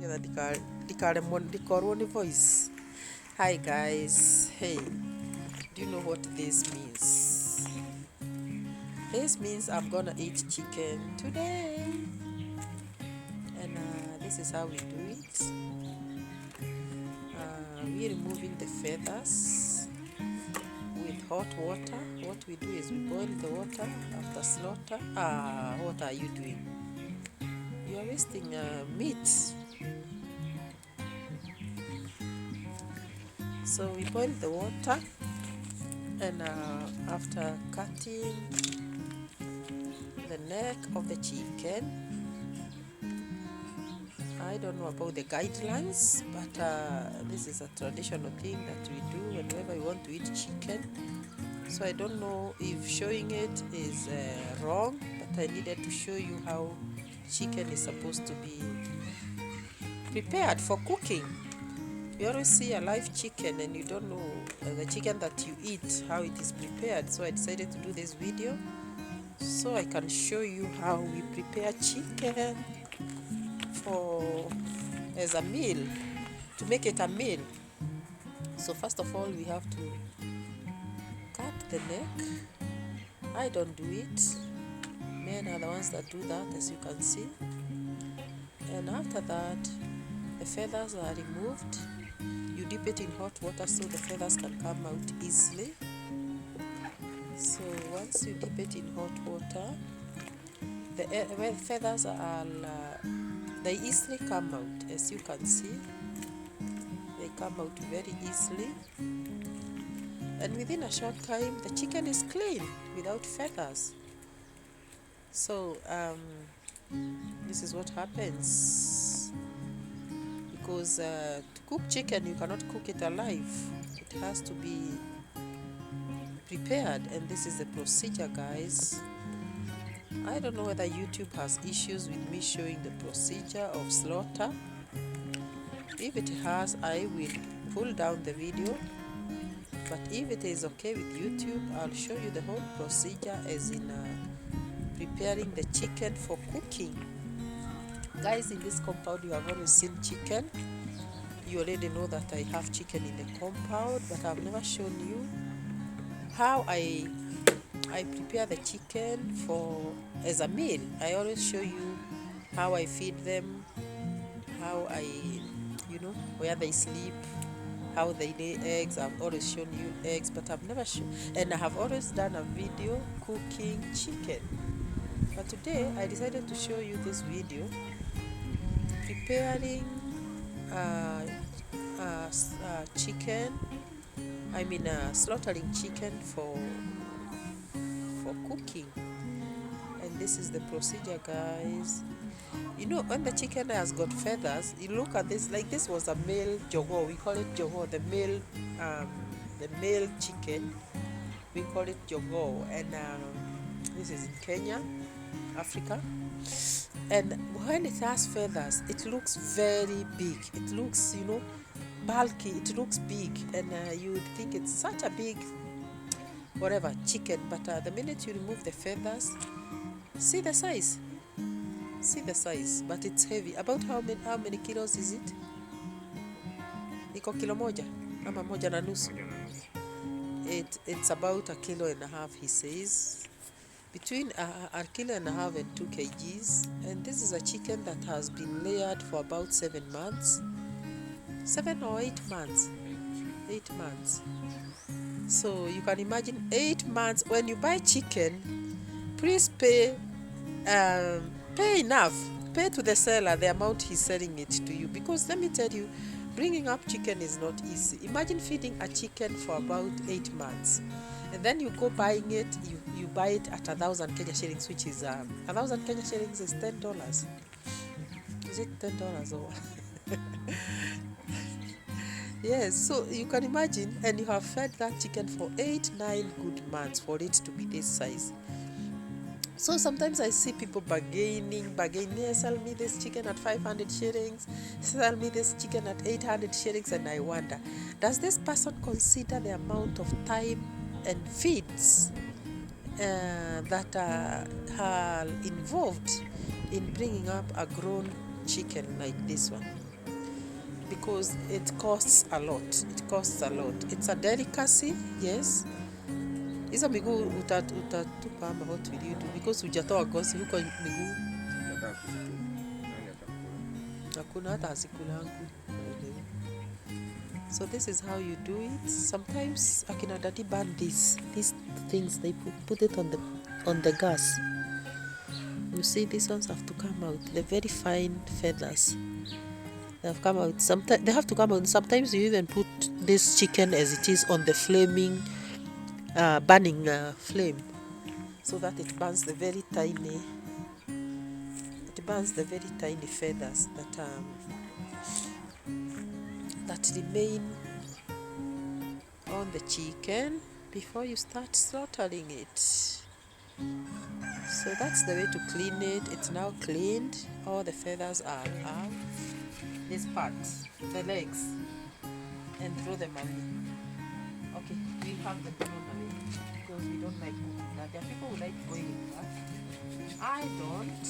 getha ndikaremwo nĩ voice. Hi guys, hey, do you know what this means? This means I'm gonna eat chicken today, and this is how we do it. We're removing the feathers with hot water. What we do is we boil the water after slaughter. What are you doing? You are wasting meat. So we boil the water, and after cutting the neck of the chicken, I don't know about the guidelines, but this is a traditional thing that we do whenever we want to eat chicken. So I don't know if showing it is wrong, but I needed to show you how chicken is supposed to be prepared for cooking. You always see a live chicken and you don't know the chicken that you eat, how it is prepared. So I decided to do this video so I can show you how we prepare chicken as a meal, to make it a meal. So first of all, we have to cut the neck. I don't do it. Men are the ones that do that, as you can see. And after that, the feathers are removed. You dip it in hot water so the feathers can come out easily. So once you dip it in hot water, the feathers they easily come out. As you can see, they come out very easily, and within a short time the chicken is clean without feathers. So this is what happens, because to cook chicken you cannot cook it alive. It has to be prepared, and this is the procedure, guys. I don't know whether YouTube has issues with me showing the procedure of slaughter. If it has, I will pull down the video, but if it is okay with YouTube, I'll show you the whole procedure, as in preparing the chicken for cooking. Guys, in this compound you have always seen chicken. You already know that I have chicken in the compound, but I've never shown you how I prepare the chicken as a meal. I always show you how I feed them, how where they sleep, how they lay eggs. I've always shown you eggs, but I've never shown, and I have always done a video cooking chicken. But today I decided to show you this video preparing chicken. Slaughtering chicken for cooking. And this is the procedure, guys. You know, when the chicken has got feathers, you look at this, like this was a male jogo. We call it jogo, the male chicken. We call it jogo, and this is in Kenya, Africa. And when it has feathers, it looks very big. It looks, bulky. It looks big, and you would think it's such a big chicken, but the minute you remove the feathers, see the size, but it's heavy. About how many kilos is it? Iko kilo moja ama moja na nusu. It's about 1.5 kilos, he says, between a kilo and a half and 2 kgs. And this is a chicken that has been layered for about 7 months, 7 or 8 months. 8 months. So you can imagine 8 months. When you buy chicken, please pay enough. Pay to the seller the amount he's selling it to you, because let me tell you, bringing up chicken is not easy. Imagine feeding a chicken for about 8 months, and then you go buying it. You buy it at 1,000 Kenya shillings, which is 1,000 Kenya shillings is $10. Is it $10 or? Yes, so you can imagine, and you have fed that chicken for 8-9 good months for it to be this size. So sometimes I see people bargaining, sell me this chicken at 500 shillings, sell me this chicken at 800 shillings, and I wonder, does this person consider the amount of time and feeds that are involved in bringing up a grown chicken like this one? because it costs a lot. It costs a lot. It's a delicacy, yes. Hizo miguu utatupa ama what will you do? Because hujatoa ngozi huko miguu. Hakuna hata hazikulangu. So this is how you do it. Sometimes akina daddy burn these things. They put it on the gas. You see, these ones have to come out. They're very fine feathers. They have come out. Sometimes they have to come out. Sometimes you even put this chicken as it is on the flaming, burning flame, so that it burns the very tiny. It burns the very tiny feathers that remain on the chicken before you start slaughtering it. So that's the way to clean it. It's now cleaned. All the feathers are out. This part, the legs, and throw them away. Okay, we have them thrown away because we don't like cooking that. There are people who like boiling that. I don't.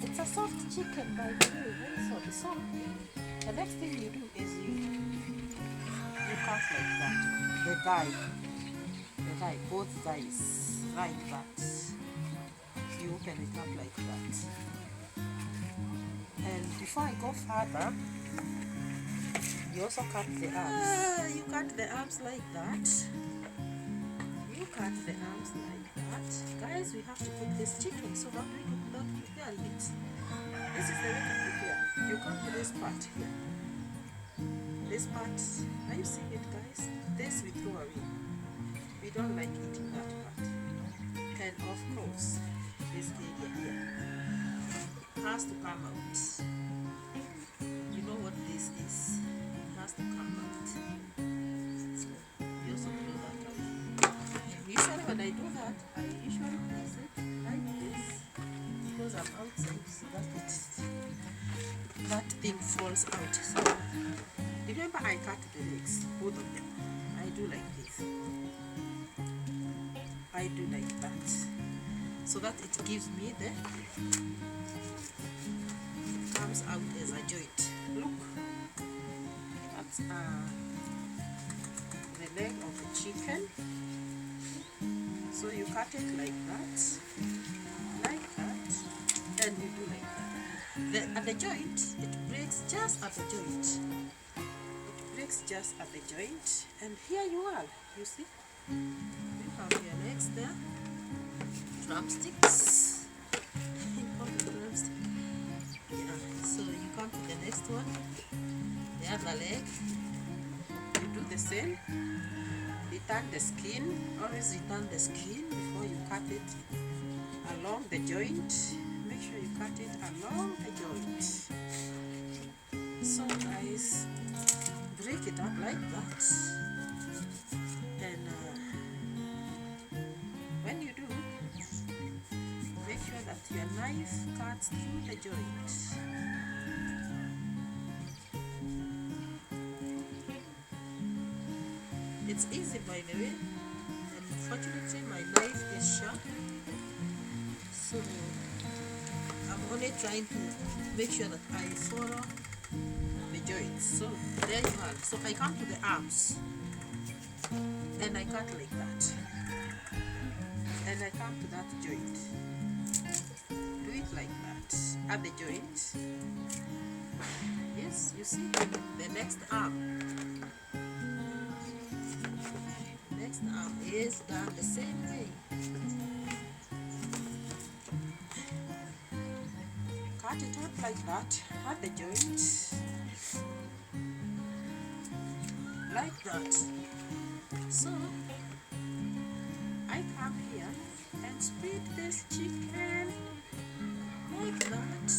It's a soft chicken, by the way, very soft. So the next thing you do is you cut like that. The thigh, both thighs, like that. You open it up like that. And before I go further, you also cut the arms. You cut the arms like that. You cut the arms like that. Guys, we have to cook this chicken, so how do we cook without preparing it? This is the way to prepare. You come to this part here. This part, are you seeing it, guys? This we throw away. We don't like eating that part. And of course, this area here has to come out. You know what this is? It has to come out. So you also throw that away. And usually when I do that, I usually place it like this because I'm outside, so that thing falls out. So remember, I cut the legs, both of them. I do like this. I do like that, so that it gives me it comes out as a joint. Look, that's the leg of the chicken. So you cut it like that, and you do like that. At the joint, it breaks just at the joint. It breaks just at the joint, and here you are. You see, you have your legs there. Drumsticks. Yeah. So you come to the next one. The other leg. You do the same. Return the skin. Always return the skin before you cut it along the joint. Make sure you cut it along the joint. So guys, break it up like that. And when you do, make sure that your knife cuts through the joint. It's easy, by the way, and fortunately my knife is sharp, so I'm only trying to make sure that I follow the joints. So there you are. So I come to the arms and I cut like that, and I come to that joint. Do it like that at the joint. Yes, you see the next arm. Next arm is done the same way. Cut it up like that at the joint, like that. So I come here and split this chicken like that.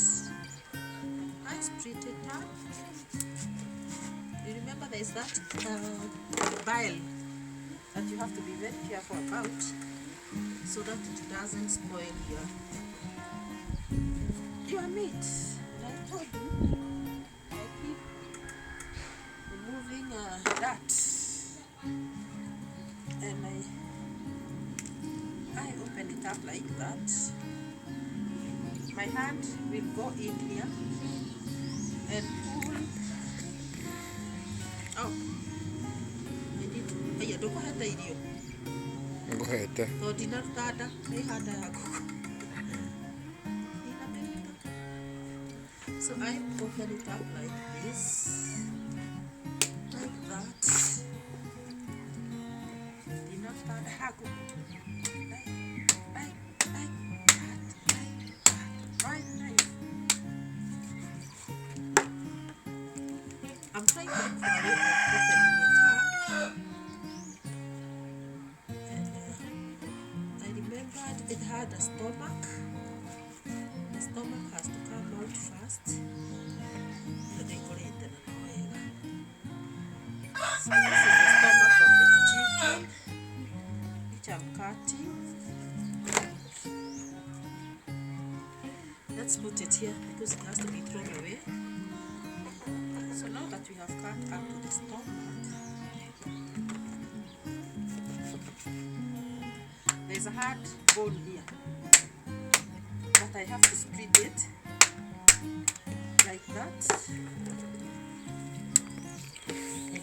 I split it up. You remember there's that bile that you have to be very careful about, so that it doesn't spoil your meat. And I told you, I keep removing that, and I open it up like that. My hand will go in here and pull up. Aya ndukuhete irio nguhete to ndinaruta nda nĩ handa ya ngũkũ. So I open it up like this, like that. Ndinaruta nda ya ngũkũ. I'm trying to look for a way of opening it up. And I remembered it had a stomach. The stomach has to come out first. So this is the stomach of the chicken, which I'm cutting. Let's put it here because it has to be thrown away. So now that we have cut up to the stomach, there's a hard bone here, but I have to split it like that. Anyway,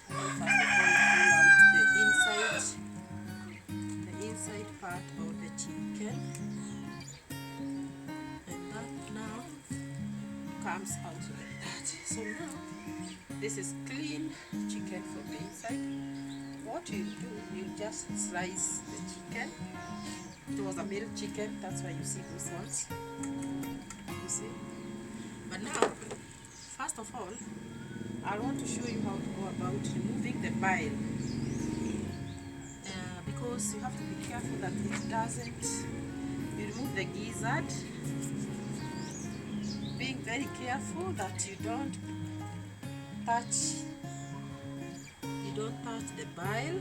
first of all, pull out the inside part of the chicken, and that now comes out like that. So now this is clean chicken from the inside. What you do, you just slice the chicken. It was a male chicken, that's why you see those ones. You see? But now, first of all, I want to show you how to go about removing the bile. Because you have to be careful that it doesn't. You remove the gizzard, being very careful that you don't touch the bile,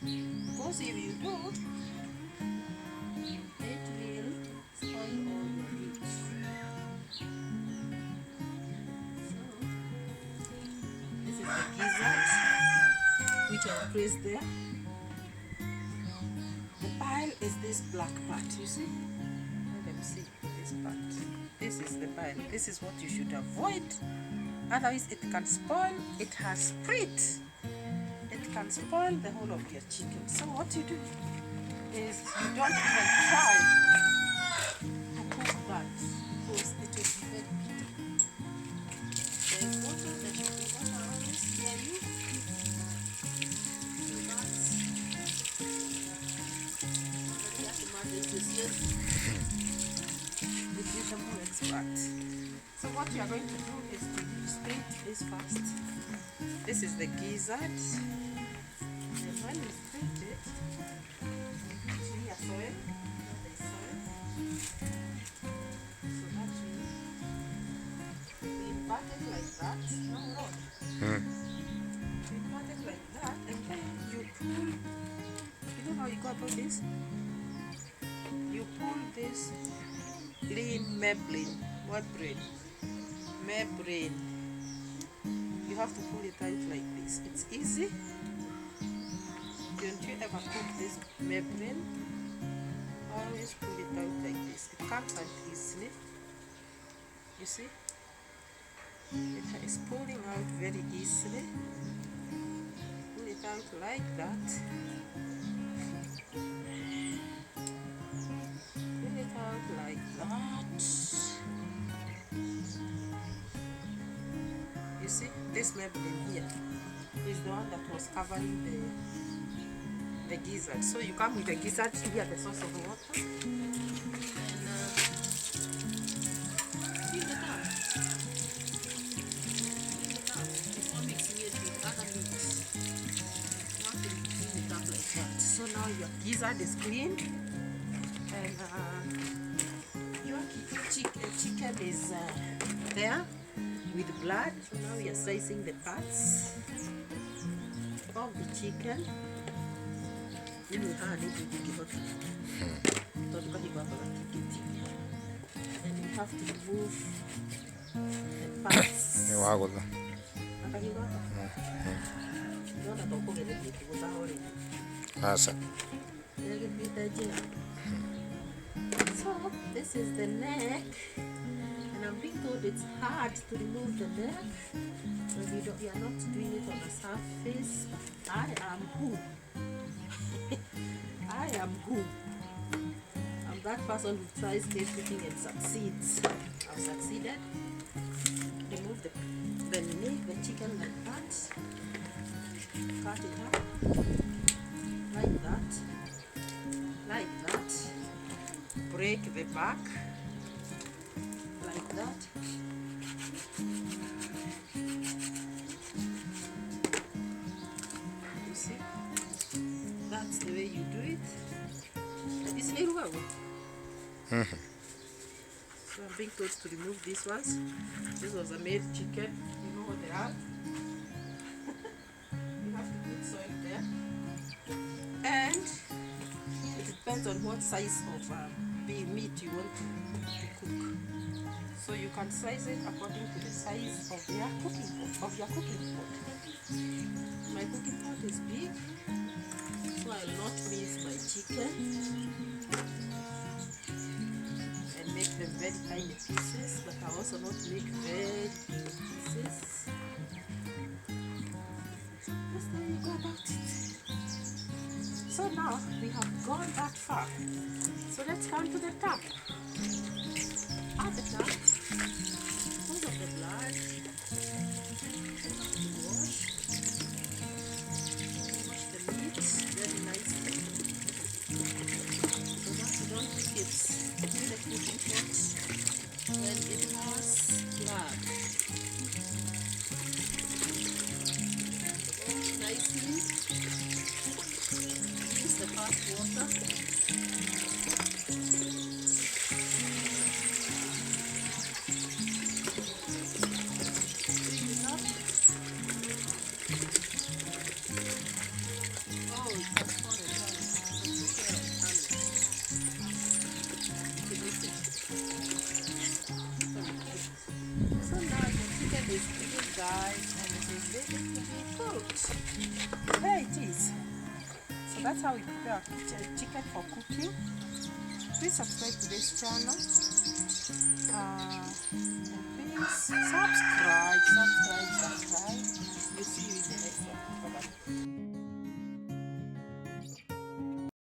because if you do, it will spoil all your meat. So this is the gizzard, which I'll place there. The bile is this black part, you see? Let them see this part. This is the bile. This is what you should avoid. Otherwise, it can spoil. It has sprit. It can spoil the whole of your chicken. So what you do is you don't even try to cook that because it will be very bitter. There's water, there should be water always near you. So that's the more expert. So what you are going to do is to split this first. This is the gizzard. And when you split it, you put soil. There's soil. So that we invert it like that. No more. You invert it like that, and then you pull. You know how you go about this? You pull this lean membrane. What brain? Membrane. You have to pull it out like this. It's easy. Don't you ever cook this membrane? Always pull it out like this. It comes out easily. You see? It is pulling out very easily. Pull it out like that. Pull it out like that. You see, this membrane here is the one that was covering the gizzard. So you come with the gizzard here, the source of the water, and fill it up. Fill it up before mixing it with other meats. Now fill it up like that. So now your gizzard is clean, and your chicken is there with blood. So now we are slicing the parts of the chicken. And you have to remove the parts. So this is the neck And I'm being told it's hard to remove the neck when you are not doing it on the surface. I am who? I am who? I'm that person who tries cake cooking and succeeds. I've succeeded. Remove the neck, the chicken like that. Cut it up like that, like that. Break the back like that. You see? That's the way you do it. It's very well. So I'm being told to remove these ones. This was a made chicken. You know what they are? You have to put soil there. And it depends on what size of meat you want to cook. So you can size it according to the size of your cooking pot. My cooking pot is big, so I will not mince my chicken and make them very tiny pieces, but I also not make very big pieces. That's the way you go about it. So now we have gone that far. So let's come to the top. At the top, because of the blood, you have to wash the meat very nicely so that you don't keep it in the cooking pot when it has blood. Wash nicely. Use the hot water. Guys, and it is ready to be cooked. There it is. So that's how we prepare our chicken for cooking. Please subscribe to this channel.